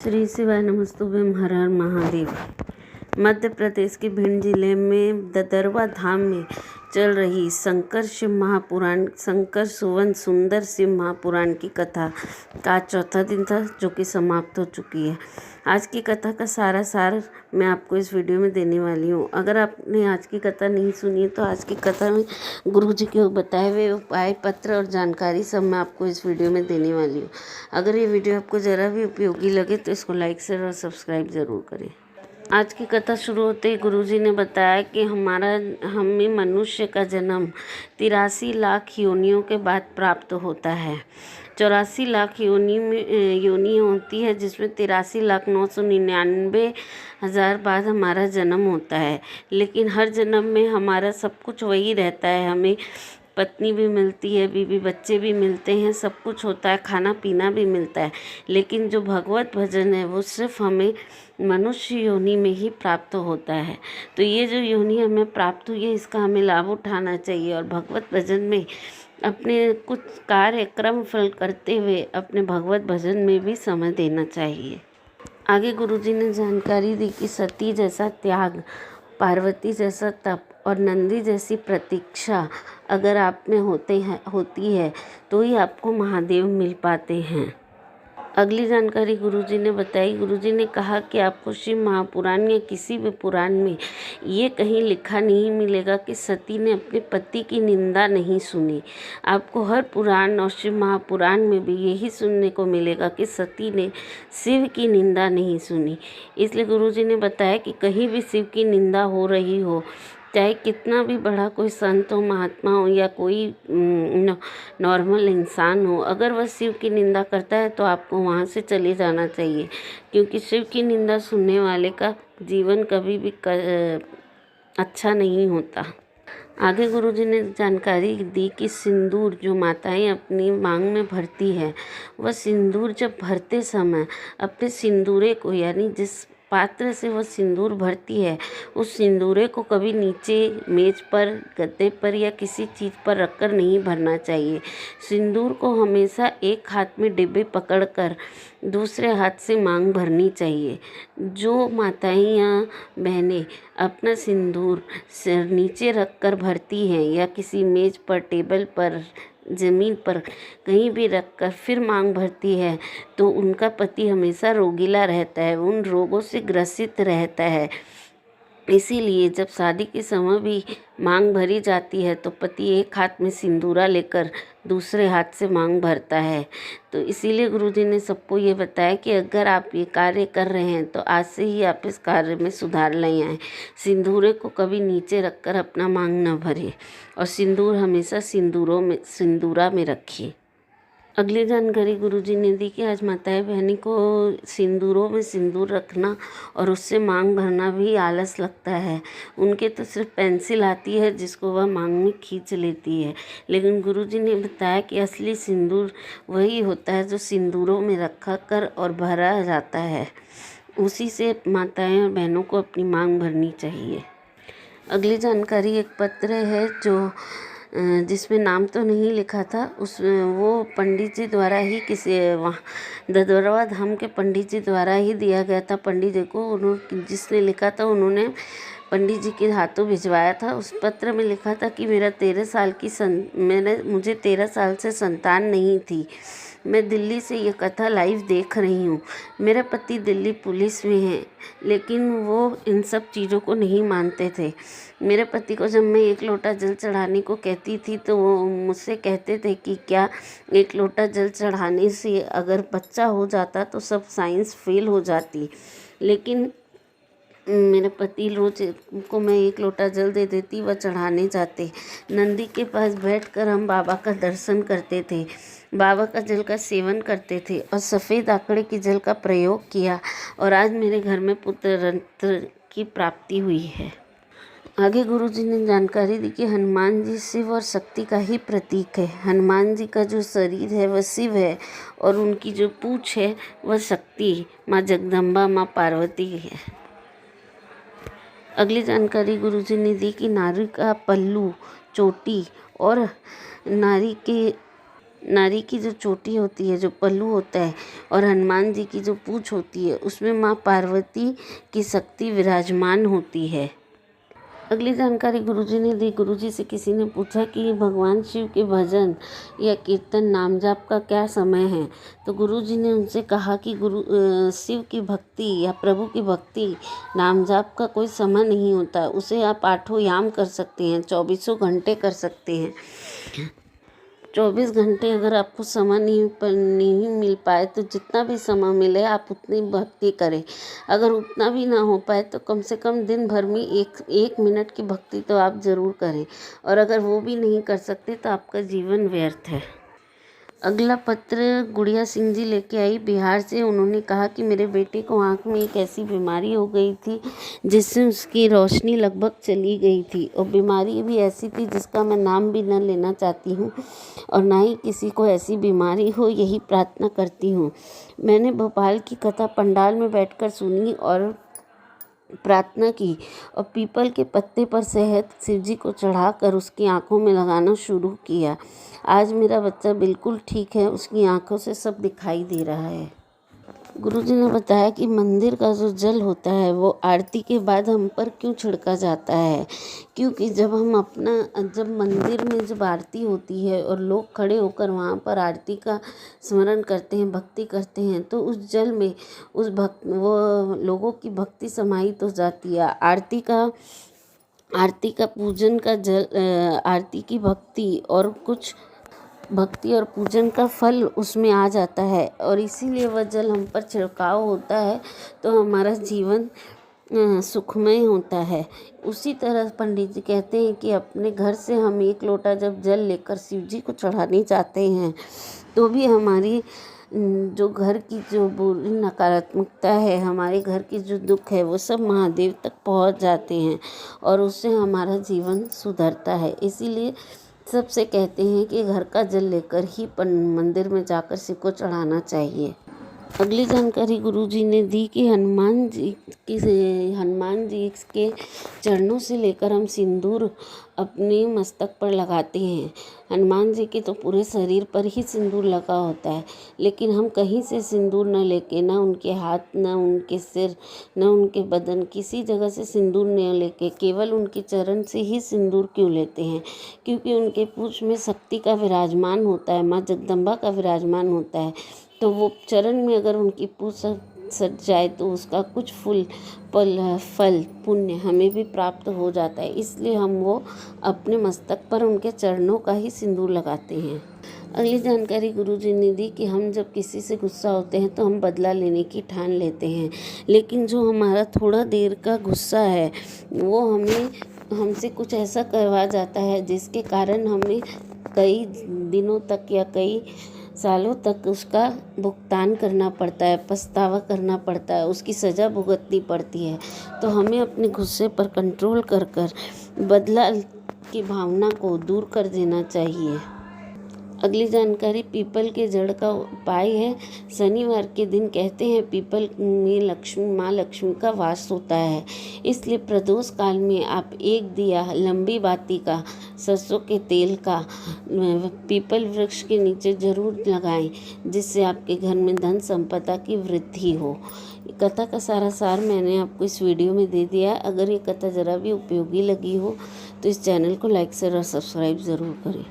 श्री शिवाय नमस्तुभ्यम, हर हर महादेव। मध्य प्रदेश के भिंड जिले में ददरवा धाम में चल रही शंकर शिव महापुराण, शंकर सुवन सुंदर शिव महापुराण की कथा का आज चौथा दिन था, जो कि समाप्त हो चुकी है। आज की कथा का सारा सार मैं आपको इस वीडियो में देने वाली हूँ। अगर आपने आज की कथा नहीं सुनी है तो आज की कथा में गुरु जी के बताए हुए उपाय, पत्र और जानकारी सब मैं आपको इस वीडियो में देने वाली हूँ। अगर ये वीडियो आपको ज़रा भी उपयोगी लगे तो इसको लाइक, शेयर और सब्सक्राइब ज़रूर करें। आज की कथा शुरू होते ही गुरुजी ने बताया कि हमें मनुष्य का जन्म 83 लाख योनियों के बाद प्राप्त होता है। 84 लाख योनि होती है, जिसमें 83,999,000 बाद हमारा जन्म होता है। लेकिन हर जन्म में हमारा सब कुछ वही रहता है। हमें पत्नी भी मिलती है, बीवी बच्चे भी मिलते हैं, सब कुछ होता है, खाना पीना भी मिलता है। लेकिन जो भगवत भजन है वो सिर्फ हमें मनुष्य योनि में ही प्राप्त होता है। तो ये जो योनि हमें प्राप्त हुई है, इसका हमें लाभ उठाना चाहिए और भगवत भजन में अपने कुछ कार्य क्रम फल करते हुए अपने भगवत भजन में भी समय देना चाहिए। आगे गुरुजी ने जानकारी दी कि सती जैसा त्याग, पार्वती जैसा तप और नंदी जैसी प्रतीक्षा अगर आप में होती है तो ही आपको महादेव मिल पाते हैं। अगली जानकारी गुरुजी ने बताई। गुरुजी ने कहा कि आपको शिव महापुराण या किसी भी पुराण में ये कहीं लिखा नहीं मिलेगा कि सती ने अपने पति की निंदा नहीं सुनी। आपको हर पुराण और शिव महापुराण में भी यही सुनने को मिलेगा कि सती ने शिव की निंदा नहीं सुनी। इसलिए गुरुजी ने बताया कि कहीं भी शिव की निंदा हो रही हो, चाहे कितना भी बड़ा कोई संत हो, महात्मा हो या कोई नॉर्मल इंसान हो, अगर वह शिव की निंदा करता है तो आपको वहाँ से चले जाना चाहिए, क्योंकि शिव की निंदा सुनने वाले का जीवन कभी भी अच्छा नहीं होता। आगे गुरुजी ने जानकारी दी कि सिंदूर जो माताएं अपनी मांग में भरती है, वह सिंदूर जब भरते समय अपने सिंदूरे को, यानी जिस पात्र से वह सिंदूर भरती है, उस सिंदूरे को कभी नीचे मेज पर, गद्दे पर या किसी चीज़ पर रखकर नहीं भरना चाहिए। सिंदूर को हमेशा एक हाथ में डिब्बे पकड़कर दूसरे हाथ से मांग भरनी चाहिए। जो माताएं या बहनें अपना सिंदूर सिर नीचे रखकर भरती हैं या किसी मेज पर, टेबल पर, ज़मीन पर कहीं भी रखकर फिर मांग भरती है, तो उनका पति हमेशा रोगीला रहता है, उन रोगों से ग्रसित रहता है। इसीलिए जब शादी के समय भी मांग भरी जाती है तो पति एक हाथ में सिंदूरा लेकर दूसरे हाथ से मांग भरता है। तो इसीलिए गुरुजी ने सबको ये बताया कि अगर आप ये कार्य कर रहे हैं तो आज से ही आप इस कार्य में सुधार ले आएँ। सिंदूरे को कभी नीचे रखकर अपना मांग न भरें और सिंदूर हमेशा सिंदूरा में रखिए। अगली जानकारी गुरुजी ने दी कि आज माताएं बहनी को सिंदूरों में सिंदूर रखना और उससे मांग भरना भी आलस लगता है। उनके तो सिर्फ पेंसिल आती है जिसको वह मांग में खींच लेती है, लेकिन गुरुजी ने बताया कि असली सिंदूर वही होता है जो सिंदूरों में रखा कर और भरा जाता है। उसी से माताएं और बहनों को अपनी मांग भरनी चाहिए। अगली जानकारी एक पत्र है जो जिसमें नाम तो नहीं लिखा था, वो पंडित जी द्वारा ही किसी वहाँ ददरवा धाम के पंडित जी द्वारा ही दिया गया था। पंडित जी को जिसने लिखा था उन्होंने पंडित जी के हाथों भिजवाया था। उस पत्र में लिखा था कि मुझे 13 साल से संतान नहीं थी। मैं दिल्ली से ये कथा लाइव देख रही हूँ। मेरा पति दिल्ली पुलिस में है, लेकिन वो इन सब चीज़ों को नहीं मानते थे। मेरे पति को जब मैं 1 लोटा जल चढ़ाने को कहती थी तो वो मुझसे कहते थे कि क्या 1 लोटा जल चढ़ाने से अगर बच्चा हो जाता तो सब साइंस फेल हो जाती। लेकिन मेरे पति रोज को मैं 1 लोटा जल दे देती, वह चढ़ाने जाते। नंदी के पास बैठकर हम बाबा का दर्शन करते थे, बाबा का जल का सेवन करते थे और सफ़ेद आकड़े के जल का प्रयोग किया, और आज मेरे घर में पुत्र रत्न की प्राप्ति हुई है। आगे गुरुजी ने जानकारी दी कि हनुमान जी शिव और शक्ति का ही प्रतीक है। हनुमान जी का जो शरीर है वह शिव है और उनकी जो पूँछ है वह शक्ति, माँ जगदम्बा, माँ पार्वती है। अगली जानकारी गुरुजी ने दी कि नारी का पल्लू, चोटी और नारी के नारी की जो चोटी होती है, जो पल्लू होता है, और हनुमान जी की जो पूँछ होती है, उसमें माँ पार्वती की शक्ति विराजमान होती है। अगली जानकारी गुरुजी ने दी। गुरुजी से किसी ने पूछा कि भगवान शिव के भजन या कीर्तन नाम जाप का क्या समय है। तो गुरुजी ने उनसे कहा कि शिव की भक्ति या प्रभु की भक्ति नाम जाप का कोई समय नहीं होता, उसे आप आठों याम कर सकते हैं, 24 घंटे कर सकते हैं। 24 घंटे अगर आपको समय नहीं मिल पाए तो जितना भी समय मिले आप उतनी भक्ति करें। अगर उतना भी ना हो पाए तो कम से कम दिन भर में एक मिनट की भक्ति तो आप ज़रूर करें, और अगर वो भी नहीं कर सकते तो आपका जीवन व्यर्थ है। अगला पत्र गुड़िया सिंह जी लेके आई बिहार से। उन्होंने कहा कि मेरे बेटे को आँख में एक ऐसी बीमारी हो गई थी जिससे उसकी रोशनी लगभग चली गई थी, और बीमारी भी ऐसी थी जिसका मैं नाम भी न लेना चाहती हूँ, और ना ही किसी को ऐसी बीमारी हो, यही प्रार्थना करती हूँ। मैंने भोपाल की कथा पंडाल में बैठकर सुनी और प्रार्थना की, और पीपल के पत्ते पर शहद शिवजी को चढ़ाकर उसकी आंखों में लगाना शुरू किया। आज मेरा बच्चा बिल्कुल ठीक है, उसकी आंखों से सब दिखाई दे रहा है। गुरुजी ने बताया कि मंदिर का जो जल होता है वो आरती के बाद हम पर क्यों छिड़का जाता है, क्योंकि जब मंदिर में जब आरती होती है और लोग खड़े होकर वहाँ पर आरती का स्मरण करते हैं, भक्ति करते हैं, तो उस जल में वो लोगों की भक्ति समाहित हो जाती है। आरती का पूजन का जल, आरती की भक्ति और पूजन का फल उसमें आ जाता है, और इसीलिए वह जल हम पर छिड़काव होता है तो हमारा जीवन सुखमय होता है। उसी तरह पंडित जी कहते हैं कि अपने घर से हम एक लोटा जब जल लेकर शिव जी को चढ़ाने जाते हैं तो भी हमारी जो घर की जो बुरी नकारात्मकता है, हमारे घर की जो दुख है, वो सब महादेव तक पहुंच जाते हैं और उससे हमारा जीवन सुधरता है। इसीलिए सबसे कहते हैं कि घर का जल लेकर ही मंदिर में जाकर शिव को चढ़ाना चाहिए। अगली जानकारी गुरुजी ने दी कि हनुमान जी के चरणों से लेकर हम सिंदूर अपने मस्तक पर लगाते हैं। हनुमान जी के तो पूरे शरीर पर ही सिंदूर लगा होता है, लेकिन हम कहीं से सिंदूर न लेके, ना उनके हाथ, ना उनके सिर, ना उनके बदन, किसी जगह से सिंदूर न लेके केवल उनके चरण से ही सिंदूर क्यों लेते हैं? क्योंकि उनके पूँछ में शक्ति का विराजमान होता है, माँ जगदम्बा का विराजमान होता है। तो वो चरण में अगर उनकी पूँछ सट जाए तो उसका कुछ फल पुण्य हमें भी प्राप्त हो जाता है। इसलिए हम वो अपने मस्तक पर उनके चरणों का ही सिंदूर लगाते हैं। अगली जानकारी गुरुजी ने दी कि हम जब किसी से गुस्सा होते हैं तो हम बदला लेने की ठान लेते हैं, लेकिन जो हमारा थोड़ा देर का गुस्सा है वो हमसे कुछ ऐसा करवा जाता है जिसके कारण हमें कई दिनों तक या कई सालों तक उसका भुगतान करना पड़ता है, पछतावा करना पड़ता है, उसकी सज़ा भुगतनी पड़ती है। तो हमें अपने गुस्से पर कंट्रोल कर बदला की भावना को दूर कर देना चाहिए। अगली जानकारी पीपल के जड़ का उपाय है। शनिवार के दिन कहते हैं पीपल में माँ लक्ष्मी का वास होता है, इसलिए प्रदोष काल में आप एक दिया लंबी बाती का सरसों के तेल का पीपल वृक्ष के नीचे जरूर लगाएं, जिससे आपके घर में धन संपदा की वृद्धि हो। कथा का सारा सार मैंने आपको इस वीडियो में दे दिया। अगर ये कथा ज़रा भी उपयोगी लगी हो तो इस चैनल को लाइक शेयर और सब्सक्राइब ज़रूर करें।